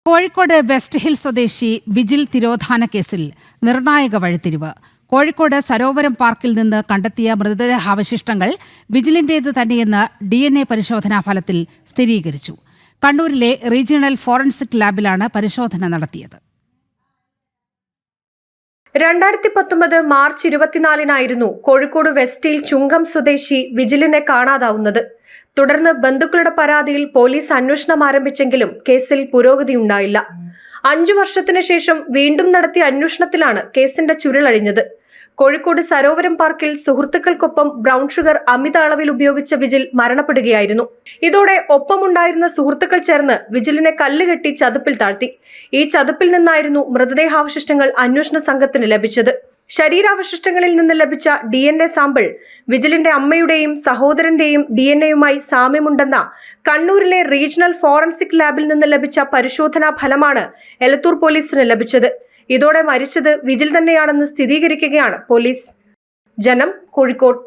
Kozhikode west hill സ്വദേശി vigil തിരോധാന കേസിൽ നിർണായക വഴിത്തിരിവ്. കോഴിക്കോട് സരോവരം പാർക്കിൽ നിന്ന് കണ്ടെത്തിയ മൃതദേഹാവശിഷ്ടങ്ങൾ വിജിലിന്റേത് തന്നെയെന്ന് DNA പരിശോധനാ ഫലത്തിൽ സ്ഥിരീകരിച്ചു. കണ്ണൂരിലെ റീജിയണൽ ഫോറൻസിക് ലാബിലാണ് പരിശോധന നടത്തിയത്. 2019 മാർച്ച് 24-നായിരുന്നു കോഴിക്കോട് വെസ്റ്റ് ഹിൽ ചുങ്കം സ്വദേശി വിജിലിനെ കാണാതാവുന്നത്. തുടർന്ന് ബന്ധുക്കളുടെ പരാതിയിൽ പോലീസ് അന്വേഷണം ആരംഭിച്ചെങ്കിലും കേസിൽ പുരോഗതിയുണ്ടായില്ല. 5 വർഷത്തിനു ശേഷം വീണ്ടും നടത്തിയ അന്വേഷണത്തിലാണ് കേസിന്റെ ചുരുളഴിഞ്ഞത്. കോഴിക്കോട് സരോവരം പാർക്കിൽ സുഹൃത്തുക്കൾക്കൊപ്പം ബ്രൗൺ ഷുഗർ അമിത അളവിൽ ഉപയോഗിച്ച വിജിൽ മരണപ്പെടുകയായിരുന്നു. ഇതോടെ ഒപ്പമുണ്ടായിരുന്ന സുഹൃത്തുക്കൾ ചേർന്ന് വിജിലിനെ കല്ലുകെട്ടി ചതുപ്പിൽ താഴ്ത്തി. ഈ ചതുപ്പിൽ നിന്നായിരുന്നു മൃതദേഹാവശിഷ്ടങ്ങൾ അന്വേഷണ സംഘത്തിന് ലഭിച്ചത്. ശരീരാവശിഷ്ടങ്ങളിൽ നിന്ന് ലഭിച്ച DNA സാമ്പിൾ വിജിലിന്റെ അമ്മയുടെയും സഹോദരന്റെയും DNAയുമായി സാമ്യമുണ്ടെന്ന കണ്ണൂരിലെ റീജിയണൽ ഫോറൻസിക് ലാബിൽ നിന്ന് ലഭിച്ച പരിശോധനാ ഫലമാണ് എലത്തൂർ പോലീസിന് ലഭിച്ചത്. ഇതോടെ മരിച്ചത് വിജിൽ തന്നെയാണെന്ന് സ്ഥിരീകരിക്കുകയാണ് പോലീസ്. ജനം, കോഴിക്കോട്.